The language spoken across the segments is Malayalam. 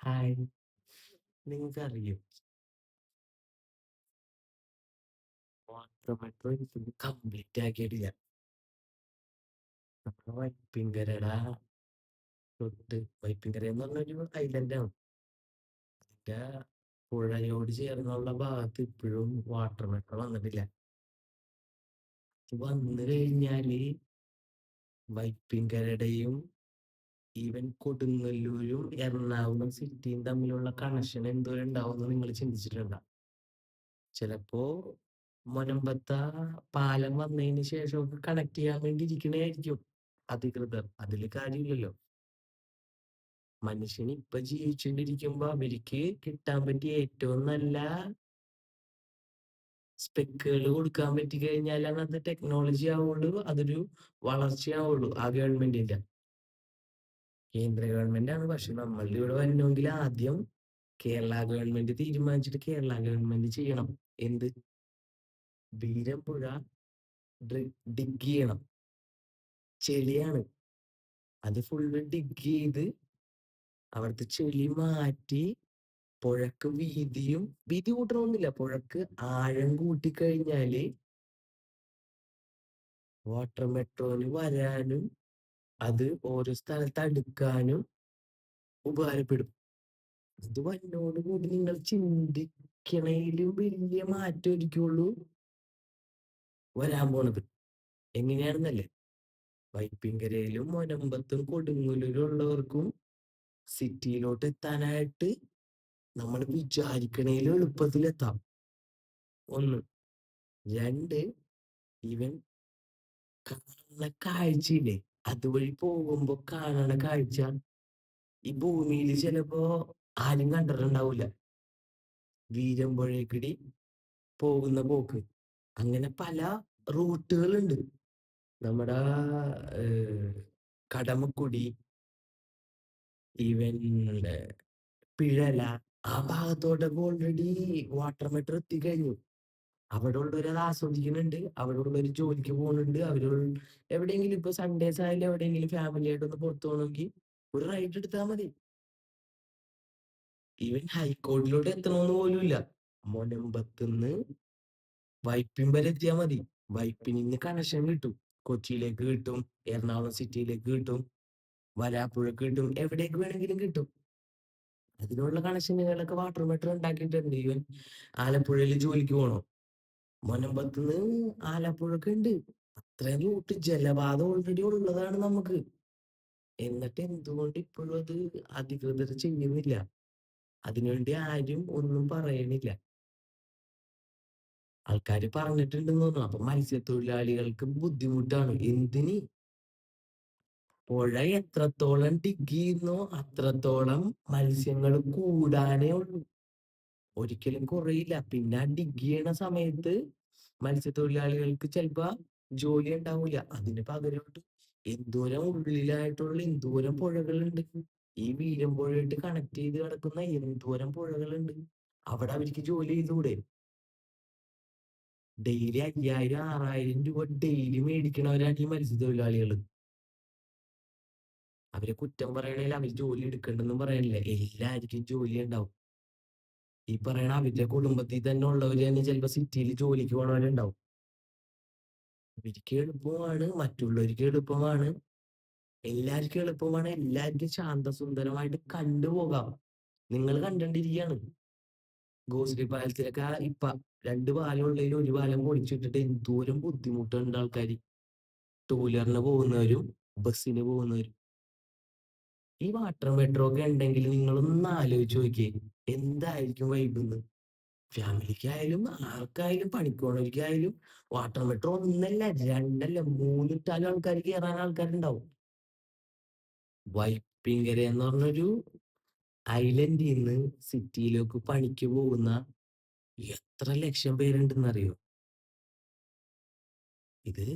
ഹായ്. നിങ്ങൾക്കറിയോ വാട്ടർ മെട്രോ ഇനിയിപ്പം കംപ്ലീറ്റ് ആക്കിയിട്ടില്ല. നമ്മുടെ വൈപ്പിങ്കരട തൊട്ട് വൈപ്പിങ്കര എന്ന് പറഞ്ഞൊരു ഐലൻഡാണ്. അതിന്റെ പുഴയോട് ചേർന്നുള്ള ഭാഗത്ത് ഇപ്പോഴും വാട്ടർ മെട്രോ വന്നിട്ടില്ല. ഇത് വന്നു കഴിഞ്ഞാല് വൈപ്പിങ്കരയുടെയും ഈവൻ കൊടുങ്ങല്ലൂരും എറണാകുളം സിറ്റിയും തമ്മിലുള്ള കണക്ഷൻ എന്തോരം ഉണ്ടാവുമെന്ന് നിങ്ങൾ ചിന്തിച്ചിട്ടുണ്ടോ? ചിലപ്പോ മുനമ്പത്തെ പാലം വന്നതിന് ശേഷമൊക്കെ കണക്ട് ചെയ്യാൻ വേണ്ടി ഇരിക്കണായിരിക്കും അധികൃതർ. അതില് കാര്യമില്ലല്ലോ. മനുഷ്യന് ഇപ്പൊ ജീവിച്ചുകൊണ്ടിരിക്കുമ്പോ അവർക്ക് കിട്ടാൻ പറ്റിയ ഏറ്റവും നല്ല സ്പെക്കുകൾ കൊടുക്കാൻ പറ്റി കഴിഞ്ഞാലാണ് അത് ടെക്നോളജി ആവുള്ളൂ, അതൊരു വളർച്ചയാവുള്ളൂ ആ ഗവൺമെന്റിന്റെ. കേന്ദ്ര ഗവൺമെന്റ് ആണ്, പക്ഷെ നമ്മളുടെ ഇവിടെ വരണമെങ്കിൽ ആദ്യം കേരള ഗവൺമെന്റ് തീരുമാനിച്ചിട്ട് കേരള ഗവൺമെന്റ് ചെയ്യണം. എന്ത്? വീരമ്പുഴ ഡിഗ് ചെയ്യണം. ചെളിയാണ്. അത് ഫുള്ള് ഡിഗ് ചെയ്ത് അവിടുത്തെ ചെളി മാറ്റി പുഴക്ക് വീതി കൂട്ടണമെന്നില്ല, പുഴക്ക് ആഴം കൂട്ടിക്കഴിഞ്ഞാല് വാട്ടർ മെട്രോന് വരാനും അത് ഓരോ സ്ഥലത്ത് അടുക്കാനും ഉപകാരപ്പെടും. ഇത് വന്നോടുകൂടി നിങ്ങൾ ചിന്തിക്കണേലും വലിയ മാറ്റം ഒരിക്കുള്ളൂ വരാൻ പോണത്. എങ്ങനെയാണെന്നല്ലേ? വൈപ്പിങ്കരയിലും മുനമ്പത്തും കൊടുങ്ങല്ലൂരും ഉള്ളവർക്കും സിറ്റിയിലോട്ട് എത്താനായിട്ട് നമ്മൾ വിചാരിക്കണേലും എളുപ്പത്തിലെത്താം. ഒന്ന്. രണ്ട്, ഇവൻ കാണുന്ന കാഴ്ചയില്ലേ, അതുവഴി പോകുമ്പോ കാണണ കാഴ്ച ഈ ഭൂമിയിൽ ചിലപ്പോ ആരും കണ്ടിട്ടുണ്ടാവൂല. വീരമ്പുഴേക്കടി പോകുന്ന പോക്ക്. അങ്ങനെ പല റൂട്ടുകളുണ്ട്. നമ്മുടെ കടമക്കുടി, ഈവൻ പിഴല, ആ ഭാഗത്തോട്ടൊക്കെ ഓൾറെഡി വാട്ടർ മെട്രോ എത്തിക്കഴിഞ്ഞു. അവിടെ ഉള്ളവർ അത് ആസ്വദിക്കുന്നുണ്ട്, അവിടെ ഉള്ളവർ ജോലിക്ക് പോകുന്നുണ്ട്. എവിടെയെങ്കിലും ഇപ്പൊ സൺഡേസ് ആയാലും എവിടെയെങ്കിലും ഫാമിലി ആയിട്ട് ഒന്ന് പുറത്തു പോകണമെങ്കിൽ ഒരു റൈഡ് എടുത്താൽ മതി. ഈവൻ ഹൈക്കോർട്ടിലോട്ട് എത്തണമെന്ന് പോലും ഇല്ല. മുനമ്പത്തുനിന്ന് വൈപ്പിൻ വരെ എത്തിയാൽ മതി. വൈപ്പിൽ നിന്ന് കണക്ഷൻ കിട്ടും, കൊച്ചിയിലേക്ക് കിട്ടും, എറണാകുളം സിറ്റിയിലേക്ക് കിട്ടും, വരാപ്പുഴക്ക് കിട്ടും, എവിടേക്ക് വേണമെങ്കിലും കിട്ടും. അതിനുള്ള കണക്ഷനുകളൊക്കെ വാട്ടർ മെട്രോ ഉണ്ടാക്കിയിട്ടുണ്ട്. ഈവൻ ആലപ്പുഴയിൽ ജോലിക്ക് പോകണോ, മുനമ്പത്തുനിന്ന് ആലപ്പുഴക്ക് ഉണ്ട്. അത്രയും റൂട്ട് ജലപാത ഓൾറെഡി ഉള്ളതാണ് നമുക്ക്. എന്നിട്ട് എന്തുകൊണ്ട് ഇപ്പോഴും അത് അധികൃതർ ചെയ്യുന്നില്ല? അതിനുവേണ്ടി ആരും ഒന്നും പറയണില്ല. ആൾക്കാര് പറഞ്ഞിട്ടുണ്ടെന്ന് തോന്നുന്നു. അപ്പൊ മത്സ്യത്തൊഴിലാളികൾക്ക് ബുദ്ധിമുട്ടാണ്. എന്തിന്? പുഴ എത്രത്തോളം ഡിഗ് ചെയ്യുന്നോ അത്രത്തോളം മത്സ്യങ്ങൾ കൂടാനേ ഉള്ളൂ, ഒരിക്കലും കുറയില്ല. പിന്നെ ആ ഡിഗ് ചെയ്യണ സമയത്ത് മത്സ്യത്തൊഴിലാളികൾക്ക് ചിലപ്പോ ജോലി ഉണ്ടാവില്ല. അതിന് പകരമായിട്ട് എന്തോരം ഉള്ളിലായിട്ടുള്ള എന്തോരം പുഴകളുണ്ട്. ഈ വീരമ്പുഴയായിട്ട് കണക്ട് ചെയ്ത് കിടക്കുന്ന എന്തോരം പുഴകളുണ്ട്. അവിടെ അവർക്ക് ജോലി ചെയ്തുകൂടെ? ഡെയിലി 5000 6000 രൂപ ഡെയിലി മേടിക്കണവരാണ് ഈ മത്സ്യത്തൊഴിലാളികൾ. അവരെ കുറ്റം പറയണേൽ അവർ ജോലി എടുക്കണ്ടെന്നും പറയണില്ല. എല്ലാവർക്കും ജോലി ഉണ്ടാവും. ഈ പറയണ അവരുടെ കുടുംബത്തിൽ തന്നെ ഉള്ളവര് തന്നെ ചിലപ്പോ സിറ്റിയിൽ ജോലിക്ക് പോണവരുണ്ടാവും. അവർക്ക് എളുപ്പമാണ്, മറ്റുള്ളവർക്ക് എളുപ്പമാണ്, എല്ലാവർക്കും എളുപ്പമാണ്. എല്ലാവർക്കും ശാന്തസുന്ദരമായിട്ട് കണ്ടുപോകാം. നിങ്ങൾ കണ്ടോണ്ടിരിക്കുകയാണ് ഗോശ്രീ പാലത്തിലൊക്കെ ഇപ്പൊ 2 പാലം ഉള്ളതിൽ ഒരു പാലം പൊളിച്ചിട്ടിട്ട് എന്തോരം ബുദ്ധിമുട്ടുണ്ട് ആൾക്കാർ, ടൂ വീലറിന് പോകുന്നവരും ബസ്സിന് പോകുന്നവരും. ഈ വാട്ടർ മെട്രോ ഒക്കെ ഉണ്ടെങ്കിൽ നിങ്ങളൊന്ന് ആലോചിച്ച് നോക്കിയേ, എന്തായിരിക്കും വൈബ്. ഫാമിലിക്കായാലും ആർക്കായാലും പണിക്കോണവർക്കായാലും വാട്ടർ മെട്രോ ഒന്നല്ല രണ്ടല്ല മൂന്നിട്ടാലും ആൾക്കാർ കയറാൻ ആൾക്കാരുണ്ടാവും. വൈപ്പിങ്കര എന്ന് പറഞ്ഞൊരു ഐലൻഡിൽ നിന്ന് സിറ്റിയിലേക്ക് പണിക്ക് പോകുന്ന എത്ര ലക്ഷം പേരുണ്ടെന്ന് അറിയോ? ഇത്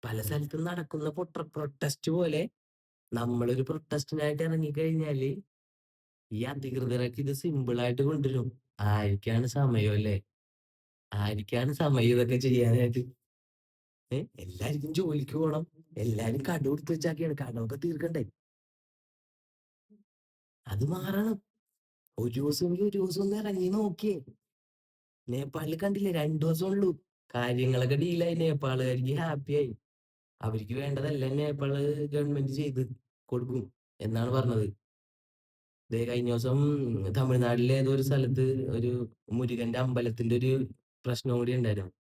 പല സ്ഥലത്തും നടക്കുന്ന പ്രൊട്ടസ്റ്റ് പോലെ നമ്മളൊരു പ്രൊട്ടസ്റ്റിനായിട്ട് ഇറങ്ങിക്കഴിഞ്ഞാല് ഈ അധികൃതരൊക്കെ ഇത് സിമ്പിൾ ആയിട്ട് കൊണ്ടുവരും. ആർക്കാണ് സമയം അല്ലേ? ആർക്കാണ് സമയം ഇതൊക്കെ ചെയ്യാനായിട്ട്? എല്ലാവർക്കും ജോലിക്ക് പോകണം, എല്ലാരും കട കൊടുത്ത് വെച്ചാക്കിയാണ്, കടമൊക്കെ തീർക്കണ്ടേ? അത് മാറണം. ഒരു ദിവസമെങ്കിൽ ഒരു ദിവസം ഒന്ന് ഇറങ്ങി നോക്കിയേ. നേപ്പാളിൽ കണ്ടില്ലേ 2 ദിവസം ഉള്ളൂ. കാര്യങ്ങളൊക്കെ ഡീലായി. നേപ്പാളുകാർക്ക് ഹാപ്പിയായി. അവർക്ക് വേണ്ടതെല്ലാം നേപ്പാള് ഗവൺമെന്റ് ചെയ്ത് കൊടുക്കും എന്നാണ് പറഞ്ഞത്. ദേ കഴിഞ്ഞ ദിവസം തമിഴ്നാട്ടിലെ ഏതോ ഒരു സ്ഥലത്ത് ഒരു മുരുകന്റെ അമ്പലത്തിന്റെ ഒരു പ്രശ്നം കൂടി ഉണ്ടായിരുന്നു.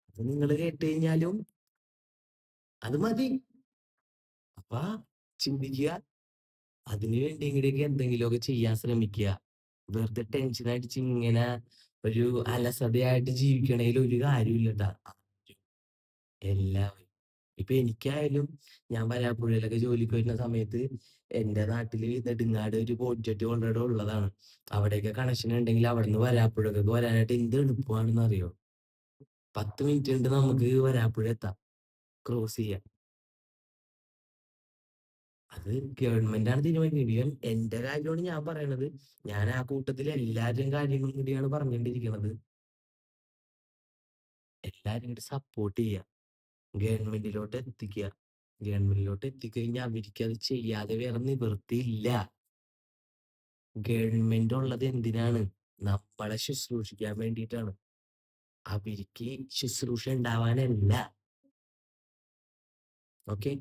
അത് നിങ്ങൾ കേട്ട് കഴിഞ്ഞാലും അത് മതി. അപ്പൊ ചിന്തിക്കുക, അതിനു വേണ്ടിയെങ്കിലൊക്കെ എന്തെങ്കിലുമൊക്കെ ചെയ്യാൻ ശ്രമിക്കുക. വെറുതെ ടെൻഷൻ അടിച്ച് ഇങ്ങനെ ഒരു അലസതയായിട്ട് ജീവിക്കണേൽ ഒരു കാര്യമില്ലട്ടാ. എല്ലാവരും ഇപ്പൊ എനിക്കായാലും ഞാൻ വരാപ്പുഴയിലൊക്കെ ജോലിക്ക് വരുന്ന സമയത്ത് എന്റെ നാട്ടില് നെടുങ്ങാട് ഒരു ബോട്ട് ജെട്ടി ഓൾറെഡി ഉള്ളതാണ്. അവിടെയൊക്കെ കണക്ഷൻ ഉണ്ടെങ്കിൽ അവിടെ നിന്ന് വരാപ്പുഴക്കൊക്കെ വരാനായിട്ട് എന്ത് എളുപ്പമാണെന്ന് അറിയോ? 10 മിനിറ്റ് കൊണ്ട് നമുക്ക് വരാപ്പുഴ എത്താം, ക്രോസ് ചെയ്യാം. അത് ഗവൺമെന്റ് ആണ് തീരുമാനിക്കുന്നത്. എന്റെ കാര്യമാണ് ഞാൻ പറയണത്. ഞാൻ ആ കൂട്ടത്തിൽ എല്ലാവരുടെയും കാര്യങ്ങളും കൂടിയാണ് പറഞ്ഞുകൊണ്ടിരിക്കുന്നത്. എല്ലാരും കൂടി സപ്പോർട്ട് ചെയ്യുക, ഗവൺമെന്റിലോട്ട് എത്തിക്കുക. ഗവൺമെന്റിലോട്ട് എത്തിക്കഴിഞ്ഞാൽ അവർക്ക് അത് ചെയ്യാതെ വേറെ നിവൃത്തിയില്ല. ഗവൺമെന്റ് ഉള്ളത് എന്തിനാണ്? നമ്മളെ ശുശ്രൂഷിക്കാൻ വേണ്ടിയിട്ടാണ്. അവർക്ക് ശുശ്രൂഷ ഉണ്ടാവാനല്ല. ഓക്കെ.